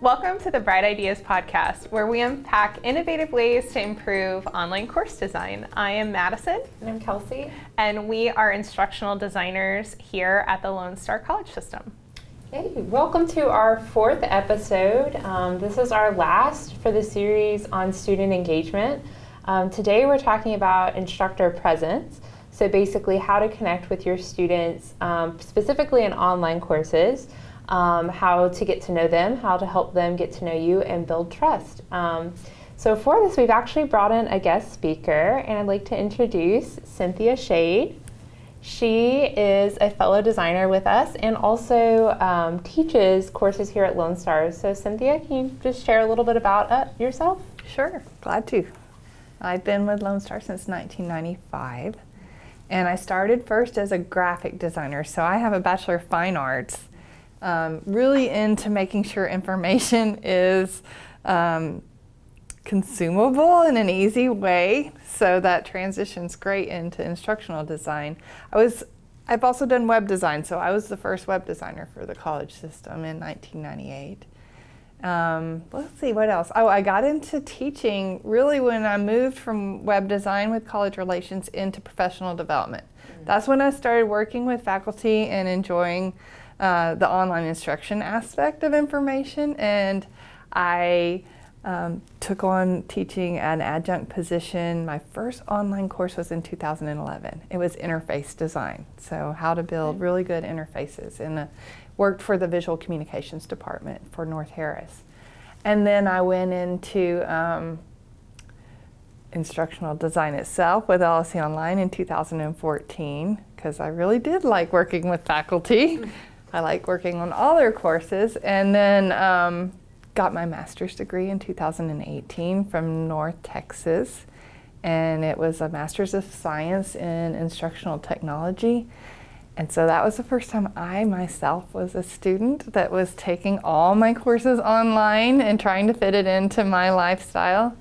Welcome to the Bright Ideas podcast, where we unpack innovative ways to improve online course design. I am Madison. And I'm Kelsey. And we are instructional designers here at the Lone Star College System. Hey, welcome to our fourth episode. This is our last for the series on student engagement. Today we're talking about instructor presence. So basically how to connect with your students, specifically in online courses, how to get to know them, how to help them get to know you and build trust. So for this, we've actually brought in a guest speaker, and I'd like to introduce Cynthia Shade. She is a fellow designer with us and also teaches courses here at Lone Star. So Cynthia, can you just share a little bit about yourself? Sure, glad to. I've been with Lone Star since 1995, and I started first as a graphic designer. So I have a Bachelor of Fine Arts, really into making sure information is consumable in an easy way, so that transitions great into instructional design. I've also done web design, so I was the first web designer for the college system in 1998. Let's see, what else? Oh, I got into teaching really when I moved from web design with college relations into professional development. That's when I started working with faculty and enjoying the online instruction aspect of information, and I took on teaching an adjunct position. My first online course was in 2011. It was interface design, so how to build really good interfaces, and worked for the visual communications department for North Harris. And then I went into instructional design itself with LSE Online in 2014, because I really did like working with faculty. I like working on all their courses, and then got my master's degree in 2018 from North Texas, and it was a Master's of Science in Instructional Technology. And so that was the first time I myself was a student that was taking all my courses online and trying to fit it into my lifestyle.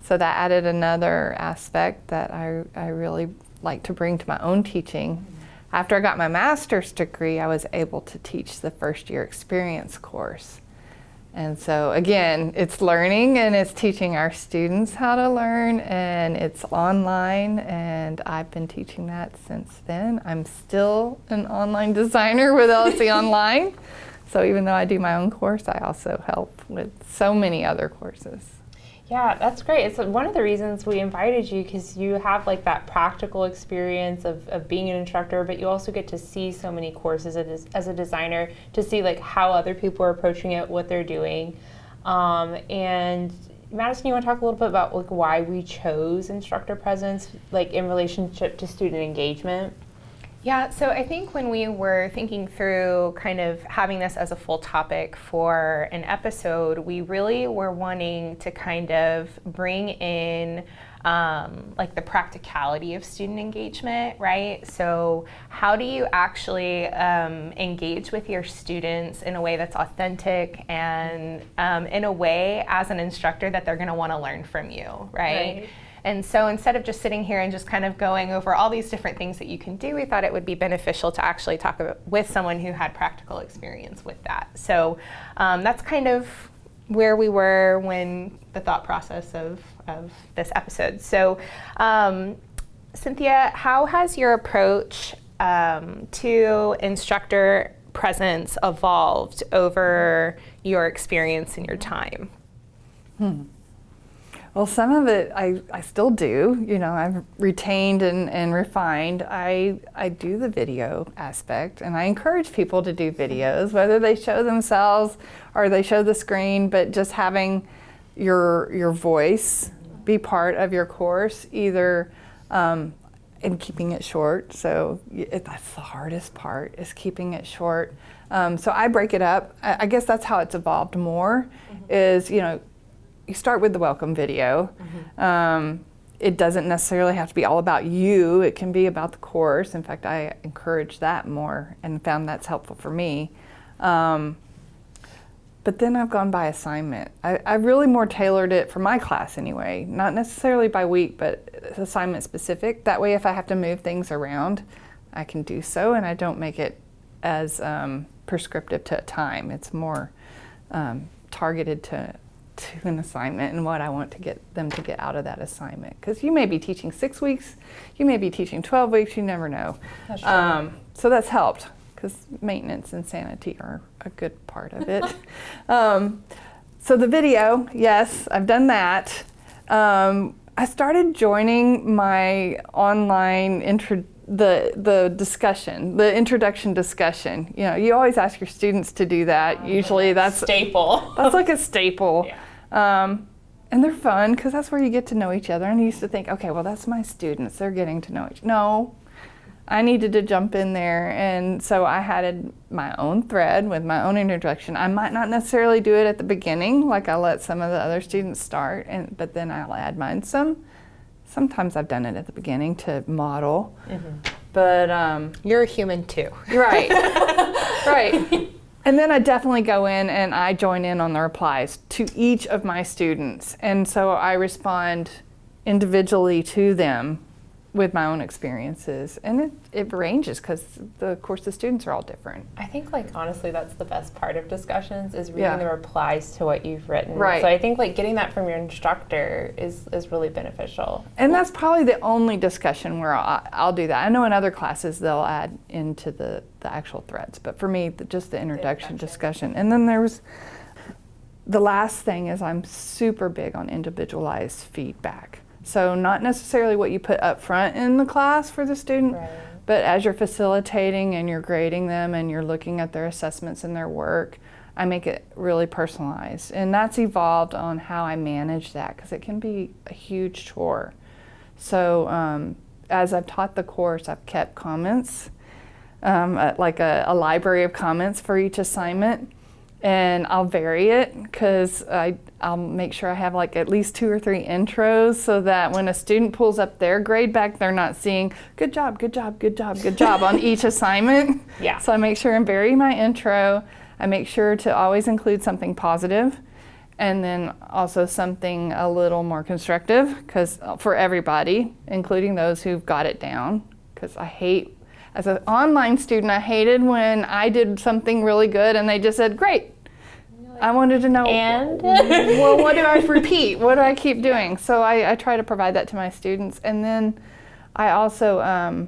So that added another aspect that I really like to bring to my own teaching. After I got my master's degree, I was able to teach the first year experience course. And so again, it's learning and it's teaching our students how to learn, and it's online, and I've been teaching that since then. I'm still an online designer with LSE Online. So even though I do my own course, I also help with so many other courses. Yeah, that's great. It's one of the reasons we invited you, because you have like that practical experience of being an instructor, but you also get to see so many courses as a designer, to see like how other people are approaching it, what they're doing. And Madison, you want to talk a little bit about like why we chose instructor presence, like in relationship to student engagement? Yeah, so I think when we were thinking through kind of having this as a full topic for an episode, we really were wanting to kind of bring in like the practicality of student engagement, right? So how do you actually engage with your students in a way that's authentic and in a way as an instructor that they're going to want to learn from you, right? And so instead of just sitting here and just kind of going over all these different things that you can do, we thought it would be beneficial to actually talk with someone who had practical experience with that. So that's kind of where we were when the thought process of this episode. So Cynthia, how has your approach to instructor presence evolved over your experience and your time? Well, some of it I still do. You know, I've retained and refined. I do the video aspect, and I encourage people to do videos, whether they show themselves or they show the screen, but just having your voice be part of your course, either and keeping it short. So that's the hardest part, is keeping it short. So I break it up. I guess that's how it's evolved more, is, you know, you start with the welcome video. It doesn't necessarily have to be all about you. It can be about the course. In fact, I encourage that more and found that's helpful for me. But then I've gone by assignment. I really more tailored it for my class anyway, not necessarily by week, but assignment specific. That way if I have to move things around, I can do so, and I don't make it as prescriptive to a time. It's more targeted to an assignment and what I want to get them to get out of that assignment. Because you may be teaching 6 weeks, you may be teaching 12 weeks, you never know. That's true. So that's helped, because maintenance and sanity are a good part of it. So the video, yes, I've done that. I started joining my online the discussion, the introduction discussion. You know, you always ask your students to do that. Usually that's staple. That's like a staple. Yeah. And they're fun because that's where you get to know each other. And I used to think, okay, well, that's my students. They're getting to know each other. No, I needed to jump in there. And so I had my own thread with my own introduction. I might not necessarily do it at the beginning, like I let some of the other students start, but then I'll add mine Sometimes I've done it at the beginning to model, but You're a human too. right, right. And then I definitely go in and I join in on the replies to each of my students, and so I respond individually to them with my own experiences, and it ranges because of course the students are all different. I think, like, honestly, that's the best part of discussions is reading Yeah. the replies to what you've written. Right. So I think, like, getting that from your instructor is really beneficial. And that's probably the only discussion where I'll do that. I know in other classes they'll add into the actual threads, but for me, just the introduction discussion. And then the last thing is I'm super big on individualized feedback. So not necessarily what you put up front in the class for the student, Right. but as you're facilitating and you're grading them and you're looking at their assessments and their work, I make it really personalized. And that's evolved on how I manage that, because it can be a huge chore. So as I've taught the course, I've kept comments, like a library of comments for each assignment. And I'll vary it because I'll make sure I have like at least 2 or 3 intros, so that when a student pulls up their grade back, they're not seeing good job, good job, good job, good job on each assignment. Yeah. So I make sure and vary my intro. I make sure to always include something positive, and then also something a little more constructive, because for everybody, including those who've got it down, because I hate, as an online student, I hated when I did something really good and they just said, great. I wanted to know, And? well, what do I repeat? What do I keep doing? So I try to provide that to my students. And then I also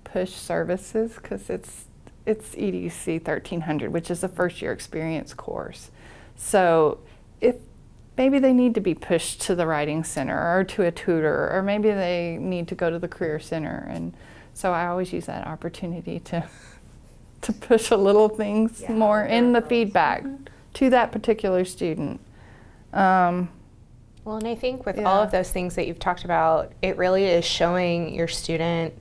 push services, because it's EDC 1300, which is a first year experience course. So if maybe they need to be pushed to the writing center or to a tutor, or maybe they need to go to the career center. And so I always use that opportunity to push a little things more in the feedback to that particular student. Well, and I think with all of those things that you've talked about, it really is showing your student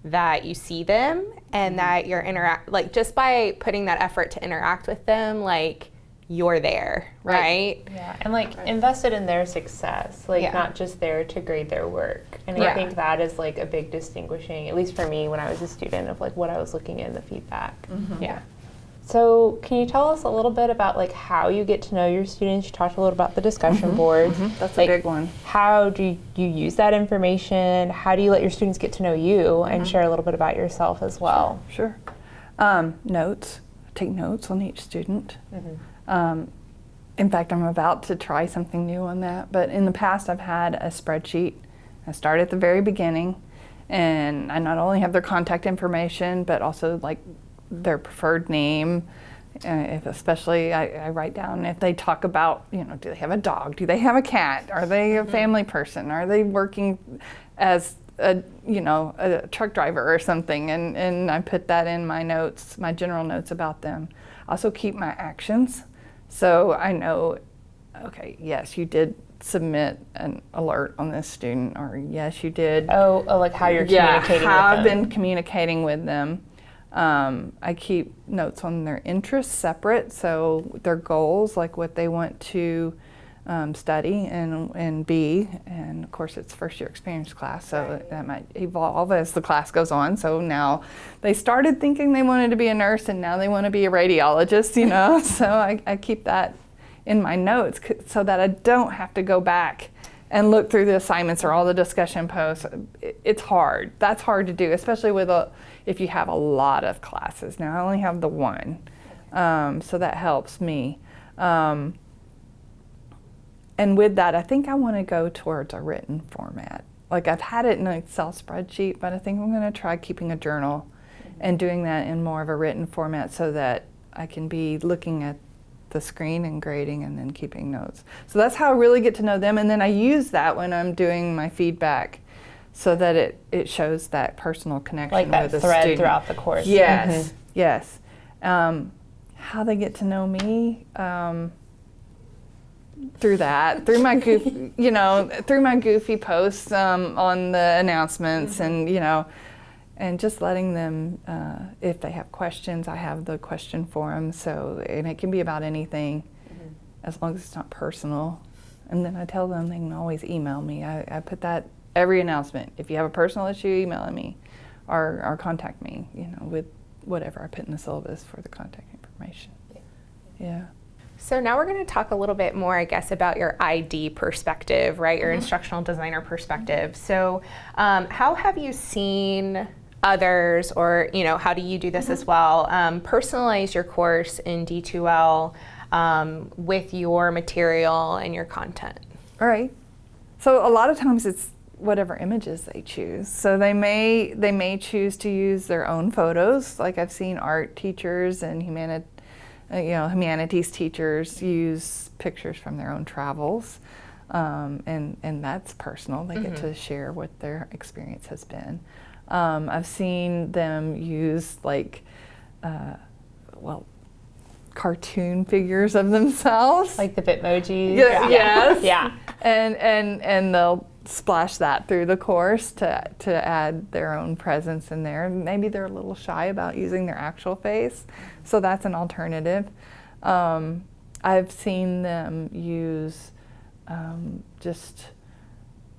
that you see them and that you're like, just by putting that effort to interact with them, like, you're there, right? Yeah, and like invested in their success, like not just there to grade their work. And I think that is like a big distinguishing, at least for me when I was a student, of like what I was looking at in the feedback. Yeah. So can you tell us a little bit about like how you get to know your students? You talked a little about the discussion boards. That's like, a big one. How do you use that information? How do you let your students get to know you and share a little bit about yourself as well? Sure. Notes. Take notes on each student. In fact, I'm about to try something new on that, but in the past I've had a spreadsheet. I start at the very beginning, and I not only have their contact information, but also like their preferred name. Especially I write down if they talk about, do they have a dog? Do they have a cat? Are they a family person? Are they working as a truck driver or something? And I put that in my notes, my general notes about them. I also keep my actions. So I know, okay, yes, you did submit an alert on this student, or yes, you did. Oh, like how you're communicating with them. How I've been communicating with them. I keep notes on their interests separate, so their goals, like what they want to study and be, and of course it's first year experience class, so that might evolve as the class goes on. So now they started thinking they wanted to be a nurse, and now they want to be a radiologist, so I keep that in my notes so that I don't have to go back and look through the assignments or all the discussion posts. It's hard. That's hard to do, especially with if you have a lot of classes. Now I only have the one, so that helps me. And with that, I think I want to go towards a written format. Like I've had it in an Excel spreadsheet, but I think I'm going to try keeping a journal and doing that in more of a written format so that I can be looking at the screen and grading and then keeping notes. So that's how I really get to know them. And then I use that when I'm doing my feedback so that it shows that personal connection like that with the thread student. throughout the course. Yes, yes. How they get to know me, through that, through my through my goofy posts on the announcements, and and just letting them, if they have questions, I have the question forum. So, and it can be about anything, as long as it's not personal. And then I tell them they can always email me. I put that every announcement. If you have a personal issue, email me, or contact me. With whatever I put in the syllabus for the contact information. Yeah. So now we're going to talk a little bit more, I guess, about your ID perspective, right? Your instructional designer perspective. So how have you seen others, or how do you do this as well, personalize your course in D2L with your material and your content? All right. So a lot of times it's whatever images they choose. So they may choose to use their own photos. Like I've seen art teachers and humanities teachers use pictures from their own travels, and that's personal. They get to share what their experience has been. I've seen them use cartoon figures of themselves, like the Bitmojis. Yes. Yeah. And they'll splash that through the course to add their own presence in there. Maybe they're a little shy about using their actual face, so that's an alternative. I've seen them use just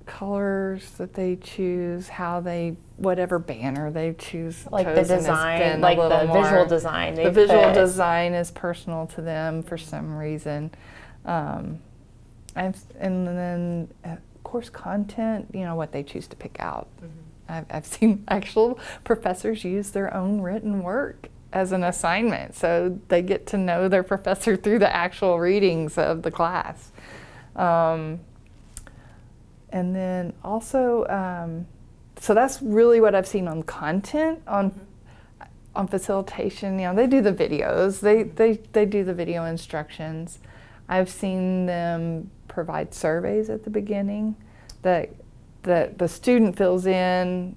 colors that they choose, whatever banner they choose. Like the design, like the visual design. The visual design is personal to them for some reason. And then course content, what they choose to pick out. I've seen actual professors use their own written work as an assignment, so they get to know their professor through the actual readings of the class. And then also, so that's really what I've seen on content. On facilitation, they do the videos. They do the video instructions. I've seen them provide surveys at the beginning that the student fills in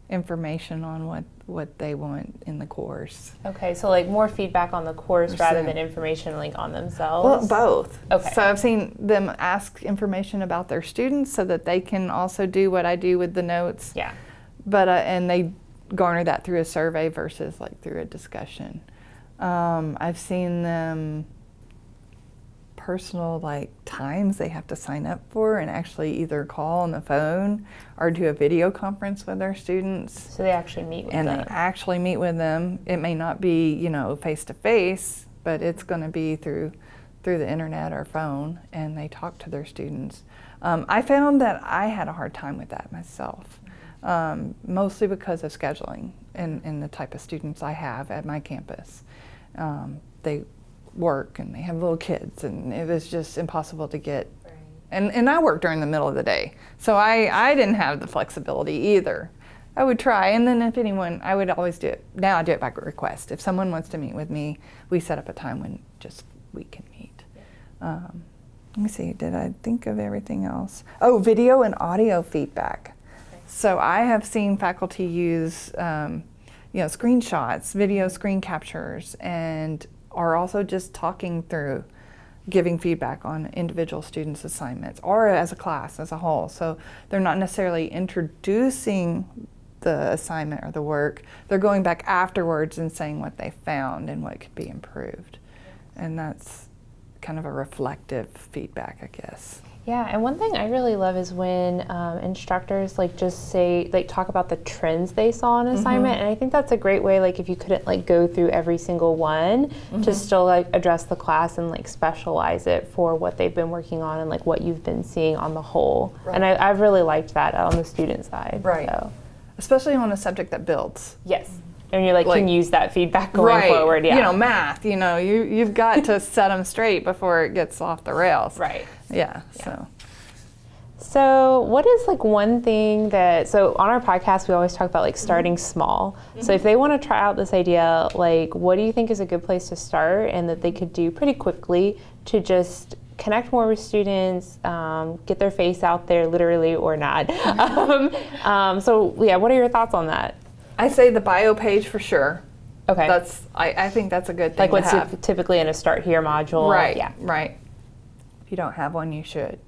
information on what they want in the course. Okay, so like more feedback on the course rather than information on themselves? Well, both. Okay. So I've seen them ask information about their students so that they can also do what I do with the notes. Yeah. But and they garner that through a survey versus through a discussion. I've seen them personal times they have to sign up for and actually either call on the phone or do a video conference with their students. So they actually meet with them. And they actually meet with them. It may not be, face to face, but it's going to be through the internet or phone, and they talk to their students. I found that I had a hard time with that myself, mostly because of scheduling and the type of students I have at my campus. They work and they have little kids, and it was just impossible to get. And I work during the middle of the day, so I didn't have the flexibility either. I would try, and then if anyone, I would always do it. Now I do it by request. If someone wants to meet with me, we set up a time when just we can meet. Let me see, did I think of everything else? Oh, video and audio feedback. Okay. So I have seen faculty use screenshots, video screen captures, and are also just talking through, giving feedback on individual students' assignments or as a class as a whole. So they're not necessarily introducing the assignment or the work. They're going back afterwards and saying what they found and what could be improved. And that's kind of a reflective feedback, I guess. Yeah, and one thing I really love is when instructors just say, talk about the trends they saw in an assignment, and I think that's a great way, if you couldn't go through every single one, to still address the class and specialize it for what they've been working on and what you've been seeing on the whole. Right. And I've really liked that on the student side. Right. So. Especially on a subject that builds. Yes. And you can use that feedback going forward. Yeah. You know, math, you've got to set them straight before it gets off the rails. Right. Yeah. So what is one thing so on our podcast, we always talk about starting small. Mm-hmm. So if they want to try out this idea, what do you think is a good place to start and that they could do pretty quickly to just connect more with students, get their face out there literally or not? What are your thoughts on that? I say the bio page for sure. Okay. I think that's a good thing what's to have. Typically in a Start Here module. Right. Yeah. Right. If you don't have one, you should.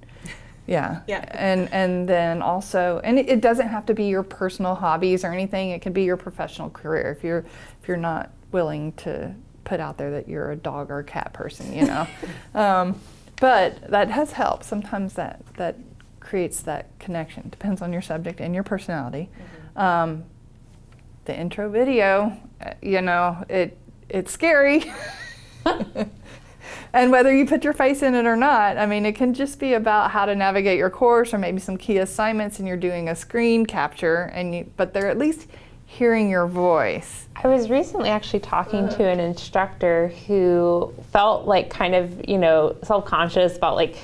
Yeah. Yeah. And then also, and it doesn't have to be your personal hobbies or anything. It can be your professional career if you're not willing to put out there that you're a dog or a cat person, But that has helped. Sometimes that creates that connection. Depends on your subject and your personality. Mm-hmm. The intro video, it's scary. And whether you put your face in it or not, it can just be about how to navigate your course or maybe some key assignments and you're doing a screen capture, but they're at least hearing your voice. I was recently actually talking to an instructor who felt kind of, self-conscious about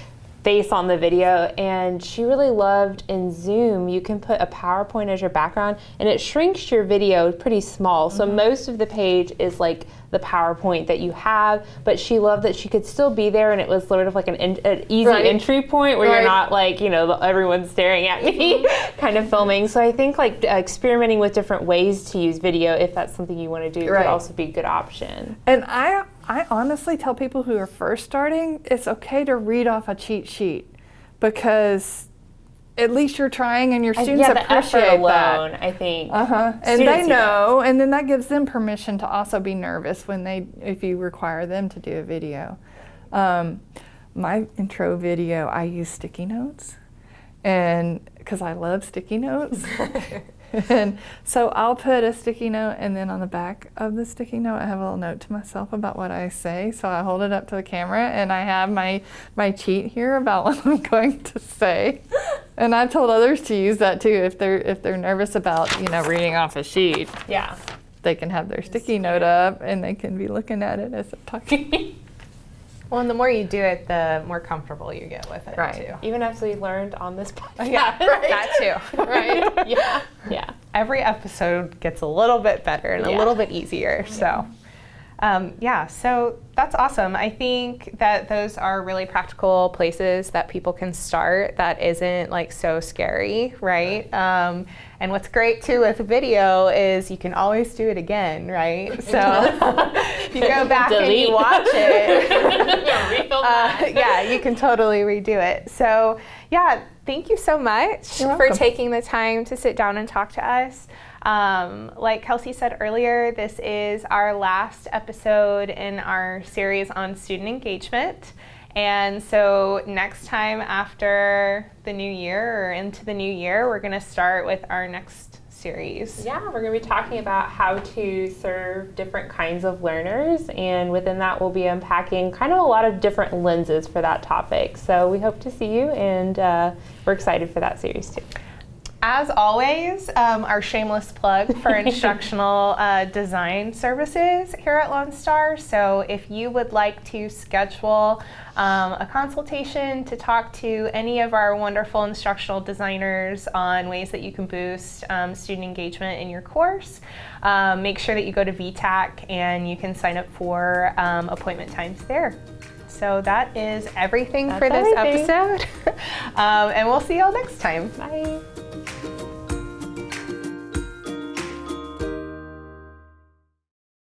face on the video, and she really loved in Zoom you can put a PowerPoint as your background and it shrinks your video pretty small. So most of the page is the PowerPoint that you have, but she loved that she could still be there and it was sort of an easy entry point where you're not everyone's staring at me kind of filming. So I think experimenting with different ways to use video, if that's something you want to do, could also be a good option. And I honestly tell people who are first starting, it's okay to read off a cheat sheet because at least you're trying and your students appreciate the effort alone, I think. And they know, and then that gives them permission to also be nervous if you require them to do a video. My intro video, I use sticky notes, and because I love sticky notes. And so I'll put a sticky note, and then on the back of the sticky note I have a little note to myself about what I say. So I hold it up to the camera and I have my cheat here about what I'm going to say. And I've told others to use that too if they're nervous about reading off a sheet. Yeah. They can have their sticky note up and they can be looking at it as I'm talking. Well, and the more you do it, the more comfortable you get with it, too. Even as we learned on this podcast. Yeah, that too. Right? Yeah. Every episode gets a little bit better and a little bit easier. So, so that's awesome. I think that those are really practical places that people can start that isn't so scary, right? And what's great too with video is you can always do it again, right? So if you go back and you watch it, you can totally redo it. So thank you so much for taking the time to sit down and talk to us. Like Kelsey said earlier, this is our last episode in our series on student engagement. And so next time after the new year or into the new year, we're going to start with our next series. Yeah, we're going to be talking about how to serve different kinds of learners. And within that, we'll be unpacking kind of a lot of different lenses for that topic. So we hope to see you, and we're excited for that series too. As always, our shameless plug for instructional design services here at Lone Star. So if you would like to schedule a consultation to talk to any of our wonderful instructional designers on ways that you can boost student engagement in your course, make sure that you go to VTAC and you can sign up for appointment times there. So that is everything for this episode. And we'll see y'all next time. Bye.